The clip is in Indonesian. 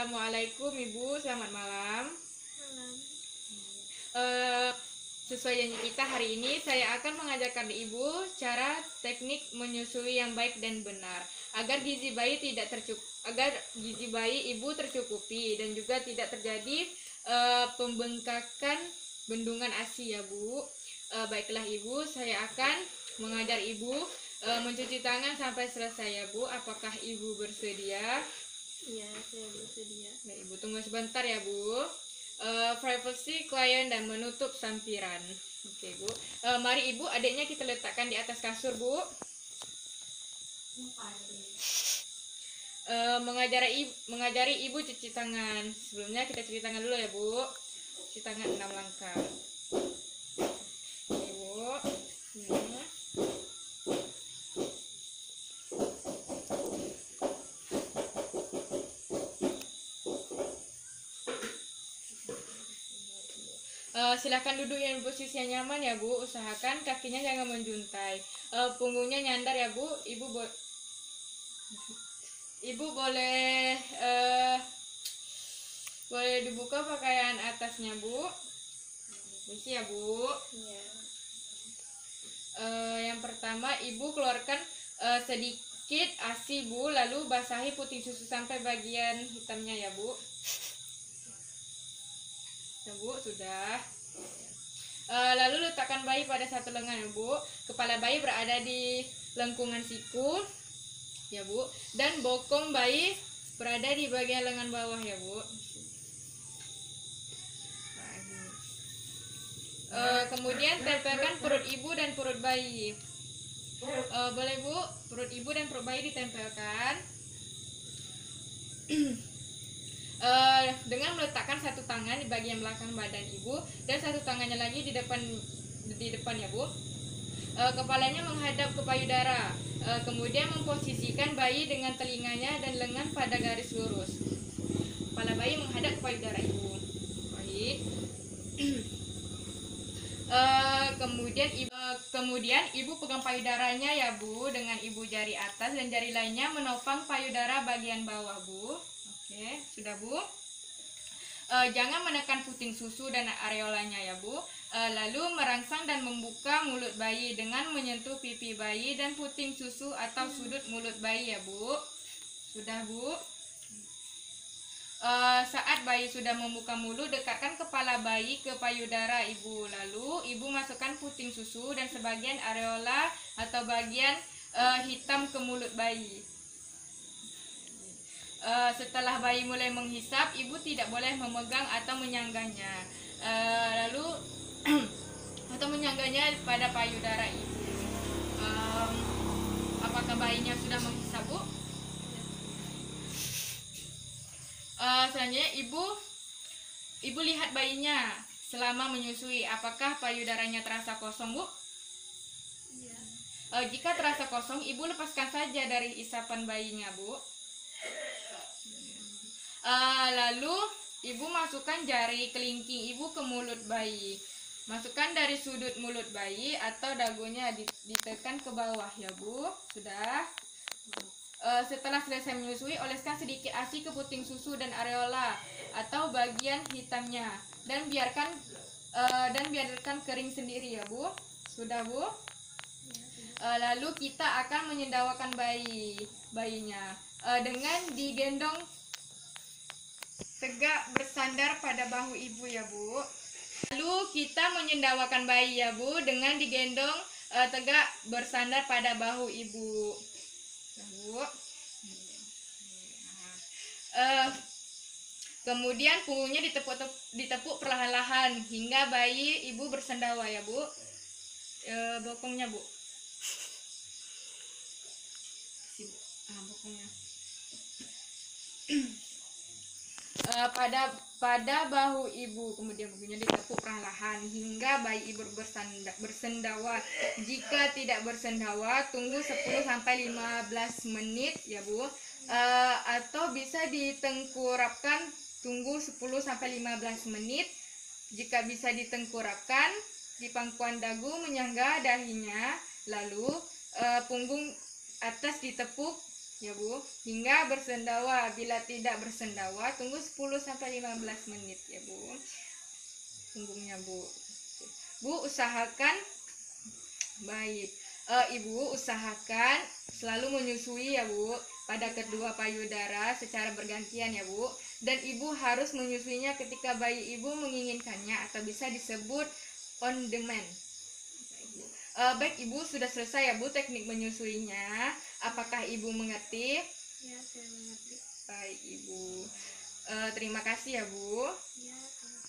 Assalamualaikum Ibu, selamat malam. Malam. Sesuai janji kita hari ini, saya akan mengajarkan Ibu cara teknik menyusui yang baik dan benar agar gizi bayi Ibu tercukupi dan juga tidak terjadi pembengkakan bendungan ASI ya Bu. Baiklah Ibu, saya akan mengajar Ibu mencuci tangan sampai selesai ya Bu. Apakah Ibu bersedia? Iya, saya bersedia. Nah, Ibu tunggu sebentar ya Bu. Privacy klien dan menutup sampiran. Oke Bu. Mari Ibu, adiknya kita letakkan di atas kasur Bu. Mengajari Ibu cuci tangan. Sebelumnya kita cuci tangan dulu ya Bu. Cuci tangan 6 langkah. Ibu. Ini. Silahkan duduk yang posisi yang nyaman ya Bu. Usahakan kakinya jangan menjuntai. Punggungnya nyandar ya Bu. Ibu boleh dibuka pakaian atasnya Bu. Misi ya Bu. Iya. Yang pertama Ibu keluarkan sedikit ASI Bu, lalu basahi puting susu sampai bagian hitamnya ya Bu. Ya Bu, sudah. Lalu letakkan bayi pada satu lengan ya Bu. Kepala bayi berada di lengkungan siku ya Bu, dan bokong bayi berada di bagian lengan bawah ya Bu. Kemudian tempelkan perut ibu dan perut bayi. Boleh Bu, perut ibu dan perut bayi ditempelkan. Dengan meletakkan satu tangan di bagian belakang badan ibu dan satu tangannya lagi di depan ya Bu. Kepalanya menghadap ke payudara. Kemudian memposisikan bayi dengan telinganya dan lengan pada garis lurus. Kepala bayi menghadap ke payudara ibu. Baik. Kemudian ibu pegang payudaranya ya Bu dengan ibu jari atas dan jari lainnya menopang payudara bagian bawah Bu. Oke, sudah Bu. Jangan menekan puting susu dan areolanya ya Bu. Lalu merangsang dan membuka mulut bayi dengan menyentuh pipi bayi dan puting susu atau sudut mulut bayi ya Bu. Sudah Bu. Saat bayi sudah membuka mulut, dekatkan kepala bayi ke payudara ibu. Lalu ibu masukkan puting susu dan sebagian areola atau bagian hitam ke mulut bayi. Setelah bayi mulai menghisap, ibu tidak boleh memegang atau menyanggahnya. Atau menyanggahnya pada payudara ibu. Apakah bayinya sudah menghisap Bu? Selanjutnya ibu lihat bayinya selama menyusui. Apakah payudaranya terasa kosong Bu? Iya. Jika terasa kosong, ibu lepaskan saja dari isapan bayinya Bu. Lalu ibu masukkan jari kelingking ibu ke mulut bayi. Masukkan dari sudut mulut bayi atau dagunya ditekan ke bawah ya Bu. Sudah. Setelah selesai menyusui, oleskan sedikit ASI ke puting susu dan areola atau bagian hitamnya dan biarkan kering sendiri ya Bu. Sudah Bu. Lalu kita akan menyendawakan bayinya dengan digendong tegak bersandar pada bahu ibu ya Bu. Lalu kita menyendawakan bayi ya Bu dengan digendong tegak bersandar pada bahu ibu. Bu. Kemudian punggungnya ditepuk perlahan-lahan hingga bayi ibu bersendawa ya Bu. Bokongnya Bu. Bokongnya. Pada bahu ibu, kemudian punggungnya ditepuk perlahan hingga bayi ibu bersendawa. Jika tidak bersendawa, tunggu 10-15 menit ya Bu. Atau bisa ditengkurapkan, tunggu 10-15 menit. Jika bisa ditengkurapkan, di pangkuan dagu menyangga dahinya, lalu punggung atas ditepuk ya Bu, hingga bersendawa. Bila tidak bersendawa, tunggu 10 sampai 15 menit ya Bu. Punggungnya Bu. Bu usahakan baik. Ibu usahakan selalu menyusui ya Bu pada kedua payudara secara bergantian ya Bu. Dan Ibu harus menyusuinya ketika bayi Ibu menginginkannya atau bisa disebut on demand. Baik Ibu, sudah selesai ya Bu teknik menyusuinya. Apakah Ibu mengerti? Ya, saya mengerti. Baik Ibu. Terima kasih ya Bu. Ya, sama.